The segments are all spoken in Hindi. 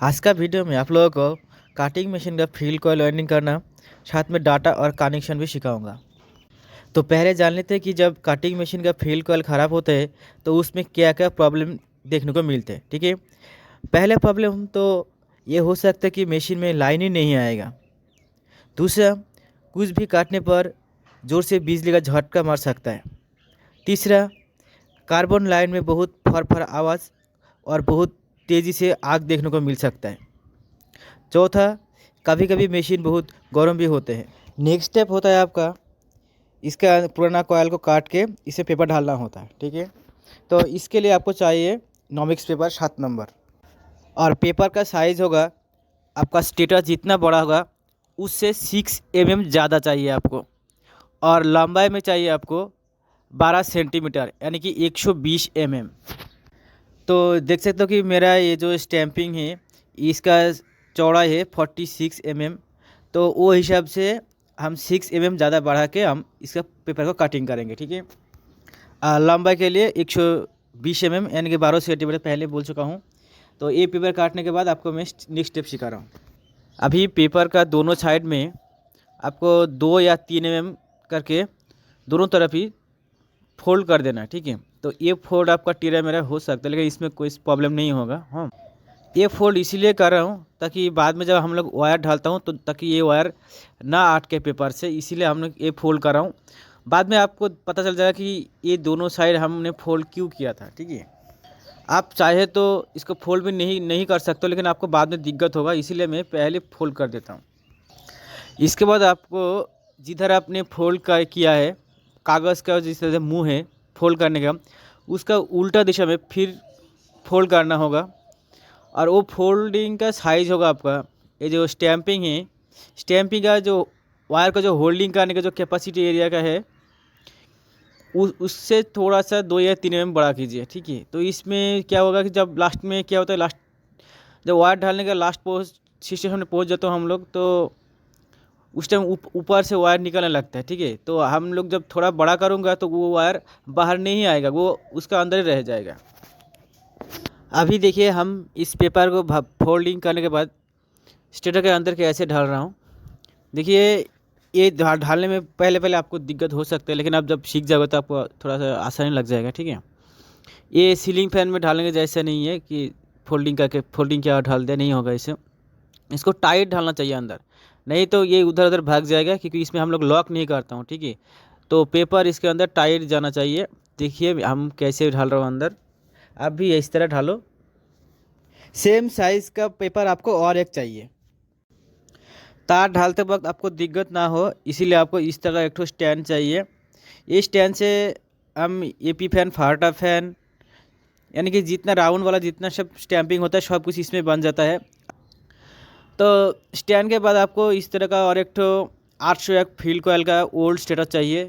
आज का वीडियो में आप लोगों को काटिंग मशीन का फील्ड कॉइल वाइंडिंग करना, साथ में डाटा और कनेक्शन भी सिखाऊंगा। तो पहले जान लेते हैं कि जब काटिंग मशीन का फील्ड कॉइल ख़राब होता है तो उसमें क्या क्या प्रॉब्लम देखने को मिलते हैं। ठीक है, पहले प्रॉब्लम तो ये हो सकता है कि मशीन में लाइन ही नहीं आएगा। दूसरा, कुछ भी काटने पर ज़ोर से बिजली का झटका मार सकता है। तीसरा, कार्बन लाइन में बहुत फर आवाज़ और बहुत तेज़ी से आग देखने को मिल सकता है। चौथा, कभी कभी मशीन बहुत गर्म भी होते हैं। नेक्स्ट स्टेप होता है आपका इसका पुराना कॉयल को काट के इसे पेपर डालना होता है। ठीक है, तो इसके लिए आपको चाहिए नॉमिक्स पेपर 7 नंबर, और पेपर का साइज़ होगा आपका स्टेटर जितना बड़ा होगा उससे 6 mm ज़्यादा चाहिए आपको, और लंबाई में चाहिए आपको 12 सेंटीमीटर यानी कि 120 mm। तो देख सकते हो कि मेरा ये जो स्टैंपिंग है इसका चौड़ाई है 46 mm। तो वो हिसाब से हम 6 mm ज़्यादा बढ़ा के हम इसका पेपर को कटिंग करेंगे। ठीक है, लंबाई के लिए 120 mm यानी कि 12 सेंटीमीटर पहले बोल चुका हूँ। तो ये पेपर काटने के बाद आपको मैं नेक्स्ट स्टेप सिखा रहा हूँ। अभी पेपर का दोनों साइड में आपको 2 या 3 mm करके दोनों तरफ ही फोल्ड कर देना है। ठीक है, तो ये फोल्ड आपका टेढ़ा मेरा हो सकता है लेकिन इसमें कोई प्रॉब्लम नहीं होगा। हाँ, ये फोल्ड इसीलिए कर रहा हूँ ताकि बाद में जब हम लोग वायर ढालता हूँ तो ताकि ये वायर ना अटके पेपर से, इसीलिए हम लोग ये फोल्ड कर रहा हूँ। बाद में आपको पता चल जाएगा कि ये दोनों साइड हमने फोल्ड क्यों किया था। ठीक है, आप चाहे तो इसको फोल्ड भी नहीं कर सकते हो, लेकिन आपको बाद में दिक्कत होगा, इसीलिए मैं पहले फोल्ड कर देता हूँ। इसके बाद आपको जिधर आपने फोल्ड किया है कागज़ का जिस तरह से मुँह है फोल्ड करने का, उसका उल्टा दिशा में फिर फोल्ड करना होगा। और वो फोल्डिंग का साइज़ होगा आपका, ये जो स्टैंपिंग है, स्टैंपिंग का जो वायर का जो होल्डिंग करने का जो कैपेसिटी एरिया का है उससे थोड़ा सा 2 या 3 mm बड़ा कीजिए। ठीक है, तो इसमें क्या होगा कि जब लास्ट में क्या होता है, लास्ट जब वायर डालने का लास्ट सिचुएशन में पहुँच जाते हो हम लोग, तो उस टाइम ऊपर से वायर निकलने लगता है। ठीक है, तो हम लोग जब थोड़ा बड़ा करूँगा तो वो वायर बाहर नहीं आएगा, वो उसका अंदर ही रह जाएगा। अभी देखिए हम इस पेपर को फोल्डिंग करने के बाद स्टेटर के अंदर कैसे ढाल रहा हूँ। देखिए ये ढालने में पहले आपको दिक्कत हो सकता है, लेकिन आप जब सीख जाओगे तो आपको थोड़ा सा आसानी लग जाएगा। ठीक है, ये सीलिंग फैन में ढालने के जैसा नहीं है कि फोल्डिंग करके फोल्डिंग क्या ढाल दे, नहीं होगा। इसको टाइट ढालना चाहिए अंदर, नहीं तो ये उधर उधर भाग जाएगा, क्योंकि इसमें हम लोग लॉक नहीं करता हूँ। ठीक है, तो पेपर इसके अंदर टाइट जाना चाहिए। देखिए हम कैसे ढाल रहा हूँ अंदर, आप भी इस तरह ढालो। सेम साइज़ का पेपर आपको और एक चाहिए, तार ढालते वक्त आपको दिक्कत ना हो, इसीलिए आपको इस तरह एक ठो स्टैंड चाहिए। ये स्टैंड से हम एपी फैन, फार्टा फैन, यानी कि जितना राउंड वाला जितना सब स्टैंपिंग होता है सब कुछ इसमें बन जाता है। तो स्टैंड के बाद आपको इस तरह का और एक ठो 801 फील्ड कॉइल का ओल्ड स्टेटर चाहिए,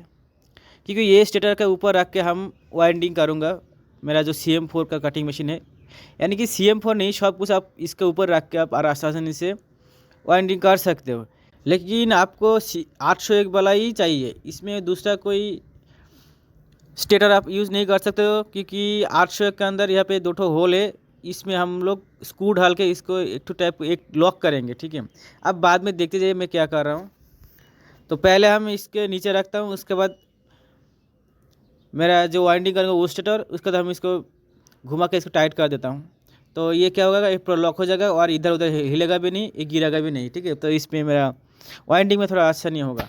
क्योंकि ये स्टेटर के ऊपर रख के हम वाइंडिंग करूँगा। मेरा जो CM4 का कटिंग मशीन है, यानी कि CM4 नहीं, सब कुछ आप इसके ऊपर रख के आप आसानी से वाइंडिंग कर सकते हो। लेकिन आपको 801 वाला ही चाहिए, इसमें दूसरा कोई स्टेटर आप यूज़ नहीं कर सकते हो, क्योंकि 801 के अंदर यहाँ पे 2 होल है, इसमें हम लोग स्क्रू ढाल के इसको एक लॉक करेंगे। ठीक है, अब बाद में देखते जाइए मैं क्या कर रहा हूँ। तो पहले हम इसके नीचे रखता हूँ, उसके बाद मेरा जो वाइंडिंग करेंगे वो स्टेटर, उसके बाद हम इसको घुमा के इसको टाइट कर देता हूँ। तो ये क्या होगा, एक लॉक हो जाएगा और इधर उधर हिलेगा भी नहीं, ये गिरेगा भी नहीं। ठीक है, तो इसमें मेरा वाइंडिंग में थोड़ा आसानी होगा।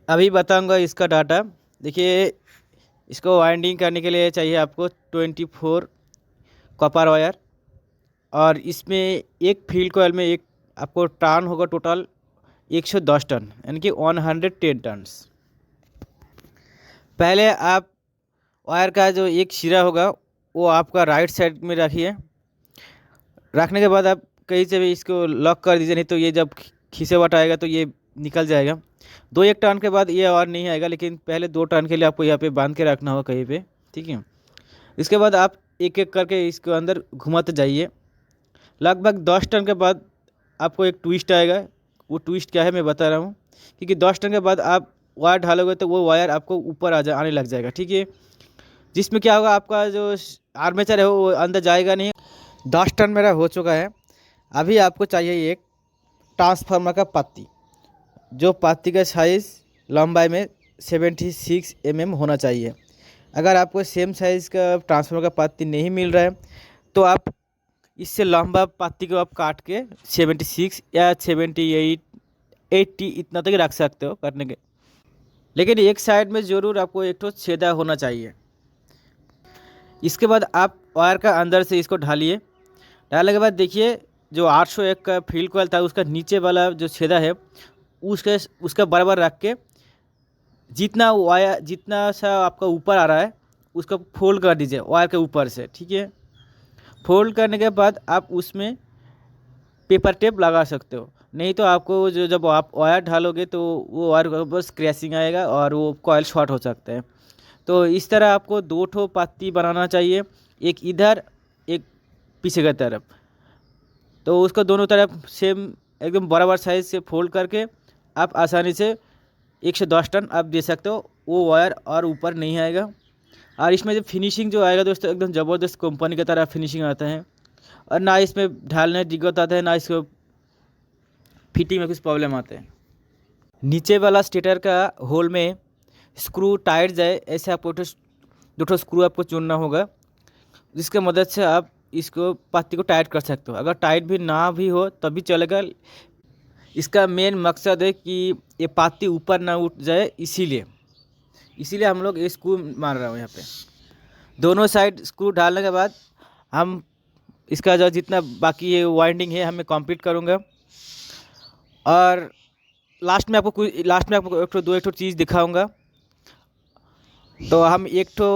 अभी बताऊँगा इसका डाटा। देखिए इसको वाइंडिंग करने के लिए चाहिए आपको 24 कॉपर वायर, और इसमें एक फील्ड कॉइल में एक आपको टर्न होगा टोटल 110 टन, यानी कि 110 टन्स। पहले आप वायर का जो एक सिरा होगा वो आपका राइट साइड में रखिए। रखने के बाद आप कहीं से भी इसको लॉक कर दीजिए, नहीं तो ये जब खींचेवाट आएगा तो ये निकल जाएगा। 2-1 टर्न के बाद ये और नहीं आएगा, लेकिन पहले 2 टर्न के लिए आपको यहाँ पे बांध के रखना होगा कहीं पे। ठीक है, इसके बाद आप एक एक करके इसको अंदर घुमाते जाइए। लगभग 10 टर्न के बाद आपको एक ट्विस्ट आएगा। वो ट्विस्ट क्या है मैं बता रहा हूँ, क्योंकि 10 टर्न के बाद आप वायर ढालोगे तो वो वायर आपको ऊपर आने लग जाएगा। ठीक है, जिसमें क्या होगा, आपका जो आर्मेचर है वो अंदर जाएगा नहीं। 10 टर्न मेरा हो चुका है। अभी आपको चाहिए एक ट्रांसफार्मर का पत्ती, जो पत्ती का साइज़ लंबाई में 76 होना चाहिए। अगर आपको सेम साइज़ का ट्रांसफार्मर का पत्ती नहीं मिल रहा है तो आप इससे लंबा पत्ती को आप काट के 76 या 78 80 इतना तक रख सकते हो करने के। लेकिन एक साइड में ज़रूर आपको एक तो छेदा होना चाहिए। इसके बाद आप वायर का अंदर से इसको ढालिए। डालने के बाद देखिए जो 801 का फील्ड कॉइल था उसका नीचे वाला जो छेदा है उसका बराबर रख के जितना वायर जितना सा आपका ऊपर आ रहा है उसको फोल्ड कर दीजिए वायर के ऊपर से, ठीक है। फोल्ड करने के बाद आप उसमें पेपर टेप लगा सकते हो, नहीं तो आपको जो जब आप वायर ढालोगे तो वो वायर को बस क्रैशिंग आएगा और वो कॉइल शॉर्ट हो सकता है। तो इस तरह आपको 2 ठो पत्ती बनाना चाहिए, एक इधर एक पीछे की तरफ। तो उसको दोनों तरफ सेम एकदम बराबर साइज से फोल्ड करके आप आसानी से 110 टन आप दे सकते हो, वो वायर और ऊपर नहीं आएगा। और इसमें जो फिनिशिंग जो आएगा दोस्तों एकदम ज़बरदस्त कंपनी की तरह फिनिशिंग आता है, और ना इसमें ढालने दिक्कत आता है ना इसको फिटिंग में कुछ प्रॉब्लम आते हैं। नीचे वाला स्टेटर का होल में स्क्रू टाइट जाए ऐसे आपको 2 स्क्रू आपको चुनना होगा, जिसके मदद से आप इसको पत्ती को टाइट कर सकते हो। अगर टाइट भी ना भी हो तब भी चलेगा। इसका मेन मकसद है कि ये पत्ती ऊपर ना उठ जाए, इसीलिए हम लोग ये स्क्रू मार रहे हो यहाँ पे। दोनों साइड स्क्रू डालने के बाद हम इसका जो जितना बाकी ये वाइंडिंग है हमें कंप्लीट करूँगा। और लास्ट में आपको एक ठो चीज़ दिखाऊंगा। तो हम एक ठो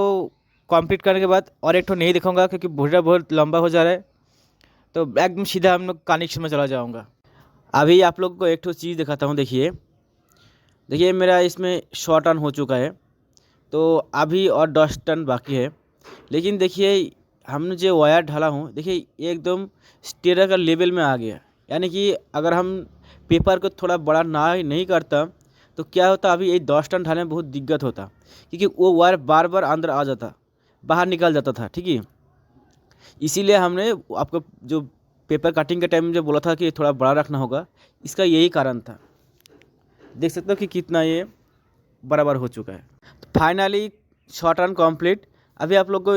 कंप्लीट करने के बाद और एक ठो नहीं दिखाऊंगा क्योंकि वीडियो बहुत लंबा हो जा रहा है, तो एकदम सीधा हम लोग कनेक्शन में चला जाऊंगा। अभी आप लोग को एक ठो चीज़ दिखाता हूँ। देखिए मेरा इसमें 100 टन हो चुका है, तो अभी और 10 टन बाकी है। लेकिन देखिए हमने जो वायर ढाला हूँ, देखिए ये एकदम स्टेटर का लेवल में आ गया। यानी कि अगर हम पेपर को थोड़ा बड़ा नहीं करता तो क्या होता, अभी ये 10 टन ढालने में बहुत दिक्कत होता, क्योंकि वो वायर बार बार अंदर आ जाता, बाहर निकल जाता था, ठीक है। इसीलिए हमने आपको जो पेपर कटिंग के टाइम जो बोला था कि थोड़ा बड़ा रखना होगा, इसका यही कारण था। देख सकते हो कि कितना ये बराबर हो चुका है। तो फाइनली 100 टन कम्प्लीट। अभी आप लोग को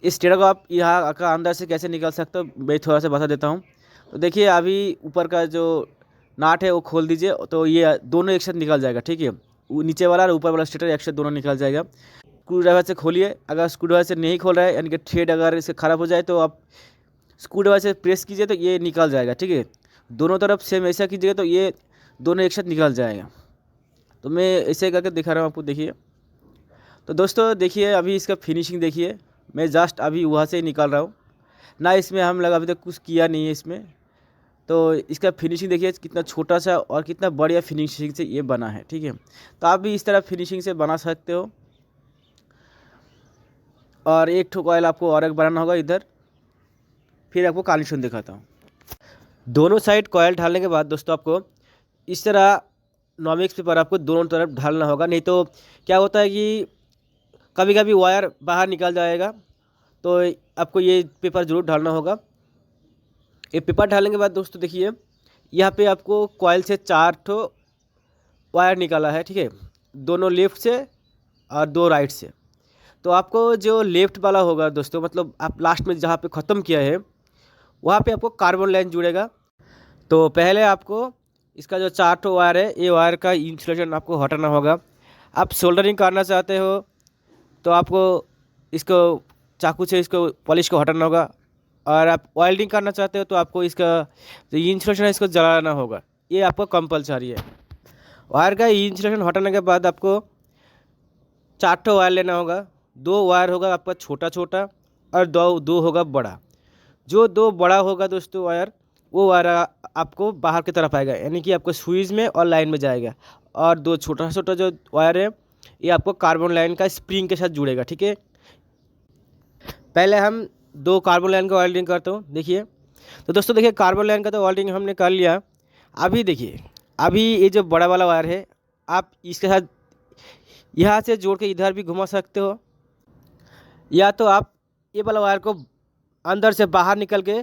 इस टेढ़ा को आप यहाँ का अंदर से कैसे निकाल सकते हो मैं थोड़ा सा बता देता हूँ। तो देखिए अभी ऊपर का जो नाट है वो खोल दीजिए, तो ये दोनों एक साथ निकल जाएगा, ठीक है। वो नीचे वाला और ऊपर वाला स्टेटर एक साथ दोनों निकल जाएगा। स्क्रू ड्राइवर से खोलिए। अगर स्क्रू ड्राइवर से नहीं खोल रहा है, यानी कि थ्रेड अगर इससे ख़राब हो जाए, तो आप स्क्रू ड्राइवर से प्रेस कीजिए तो ये निकल जाएगा, ठीक है। दोनों तरफ सेम ऐसा कीजिएगा तो ये दोनों एक साथ निकल जाएगा। तो मैं ऐसे करके दिखा रहा हूँ आपको, देखिए। तो दोस्तों देखिए अभी इसका फिनिशिंग देखिए, मैं जस्ट अभी वहाँ से ही निकाल रहा हूँ ना, इसमें हम लोग अभी तक कुछ किया नहीं है इसमें। तो इसका फिनिशिंग देखिए कितना छोटा सा और कितना बढ़िया फिनिशिंग से ये बना है, ठीक है। तो आप भी इस तरह फिनिशिंग से बना सकते हो। और एक ठो कॉइल आपको और एक बनाना होगा इधर, फिर आपको कनेक्शन दिखाता हूँ। दोनों साइड कॉइल ढालने के बाद दोस्तों आपको इस तरह नॉमिक्स पेपर आपको दोनों तरफ ढालना होगा, नहीं तो क्या होता है कि कभी कभी वायर बाहर निकल जाएगा। तो आपको ये पेपर ज़रूर ढालना होगा। ये पेपर ढालने के बाद दोस्तों देखिए यहाँ पे आपको कॉइल से 4 ठो वायर निकाला है, ठीक है, दोनों लेफ़्ट से और 2 राइट से। तो आपको जो लेफ़्ट वाला होगा दोस्तों, मतलब आप लास्ट में जहाँ पे ख़त्म किया है वहाँ पे आपको कार्बन लाइन जुड़ेगा। तो पहले आपको इसका जो 4 ठो वायर है, ये वायर का इंसुलेशन आपको हटाना होगा। आप सोल्डरिंग करना चाहते हो तो आपको इसको चाकू से इसको पॉलिश को हटाना होगा, और आप वेल्डिंग करना चाहते हो तो आपको इसका जो इंसुलेशन है इसको जलाना होगा। ये आपको कंपलसरी है। वायर का इंसुलेशन हटाने के बाद आपको 4 ठो वायर लेना होगा। 2 वायर होगा आपका छोटा छोटा और दो होगा बड़ा। जो 2 बड़ा होगा दोस्तों वायर, वो वायर आपको बाहर की तरफ आएगा, यानी कि आपको स्विच में और लाइन में जाएगा। और 2 छोटा छोटा जो वायर है ये आपको कार्बन लाइन का स्प्रिंग के साथ जुड़ेगा, ठीक है। पहले हम 2 कार्बन लाइन का वेल्डिंग करता हूँ, देखिए। तो दोस्तों देखिए कार्बन लाइन का तो वेल्डिंग हमने कर लिया। अभी देखिए अभी ये जो बड़ा वाला वायर है आप इसके साथ यहाँ से जोड़ के इधर भी घुमा सकते हो, या तो आप ये वाला वायर को अंदर से बाहर निकल के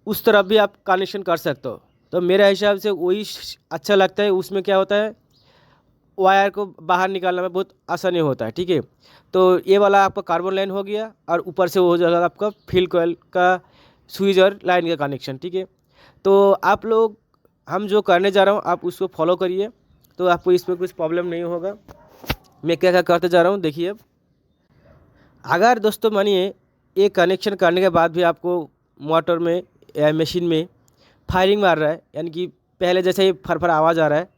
उस तरफ भी आप कनेक्शन कर सकते हो। तो मेरे हिसाब से वही अच्छा लगता है। उसमें क्या होता है, वायर को बाहर निकालने में बहुत आसानी होता है। ठीक है, तो ये वाला आपका कार्बन लाइन हो गया और ऊपर से वो हो जाएगा आपका फील कॉइल का स्विच और लाइन का कनेक्शन। ठीक है, तो आप लोग, हम जो करने जा रहा हूँ आप उसको फॉलो करिए, तो आपको इसमें कुछ प्रॉब्लम नहीं होगा। मैं क्या क्या करते जा रहा हूँ देखिए। अगर दोस्तों मानिए ये कनेक्शन करने के बाद भी आपको मोटर में या मशीन में फायरिंग मार रहा है, यानी कि पहले जैसे ही फरफर आवाज़ आ रहा है,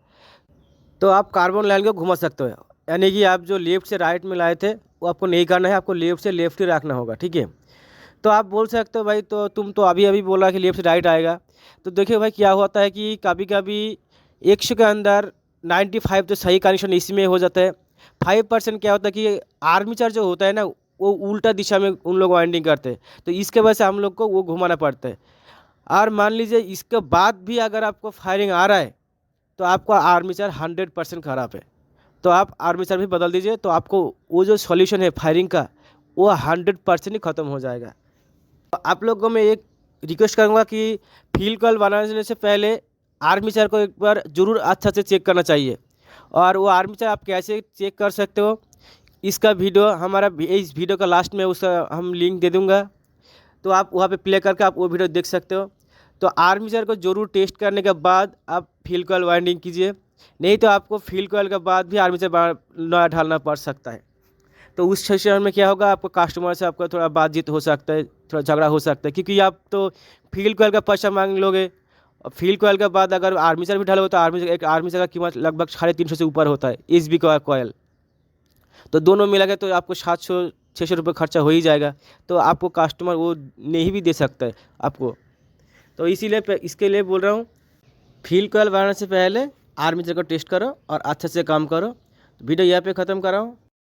तो आप कार्बन लाइन को घुमा सकते हो। यानी कि आप जो लेफ़्ट से राइट में लाए थे वो आपको नहीं करना है, आपको लेफ़्ट से लेफ़्ट ही रखना होगा। ठीक है, तो आप बोल सकते हो भाई तो तुम तो अभी अभी बोला कि लेफ़्ट से राइट आएगा। तो देखिए भाई क्या होता है कि कभी कभी 100 के अंदर 95 तो सही कनेक्शन इसी में हो जाता है। 5% क्या होता है कि आर्मीचर जो होता है ना वो उल्टा दिशा में उन लोग वाइंडिंग करते हैं, तो इसके वजह से हम लोग को वो घुमाना पड़ता है। और मान लीजिए इसके बाद भी अगर आपको फायरिंग आ रहा है तो आपका आर्मीचर 100% ख़राब है, तो आप आर्मीचर भी बदल दीजिए, तो आपको वो जो सॉल्यूशन है फायरिंग का वो 100% ही ख़त्म हो जाएगा। आप लोगों को मैं एक रिक्वेस्ट करूँगा कि फ्यूल कॉइल बनाने से पहले आर्मीचर को एक बार ज़रूर अच्छा से चेक करना चाहिए। और वो आर्मीचर आप कैसे चेक कर सकते हो, इसका वीडियो हमारा इस वीडियो का लास्ट में उसका हम लिंक दे दूँगा, तो आप वहाँ पे प्ले करके आप वो वीडियो देख सकते हो। तो आर्मीचर को ज़रूर टेस्ट करने के बाद आप फ्यूल कॉइल वाइंडिंग कीजिए, नहीं तो आपको फ्यूल कॉइल के बाद भी आर्मीचर नया डालना पड़ सकता है। तो उस सिचुएशन में क्या होगा, आपको कस्टमर से आपका थोड़ा बातचीत हो सकता है, थोड़ा झगड़ा हो सकता है, क्योंकि आप तो फ्यूल कॉइल का पैसा मांग लोगे और फ्यूल कॉइल के बाद अगर आर्मीचर भी डालोगे तो आर्मीचर का कीमत लगभग 350 से ऊपर होता है एचबी का कॉइल। तो दोनों मिला के तो आपको 700-600 रुपये खर्चा हो ही जाएगा, तो आपको कस्टमर वो नहीं भी दे सकता है आपको। तो इसीलिए इसके लिए बोल रहा हूँ, फ्यूल कॉइल बनाने से पहले आर्मीचर को टेस्ट करो और अच्छे से काम करो। वीडियो यहाँ पे ख़त्म कर रहा हूँ।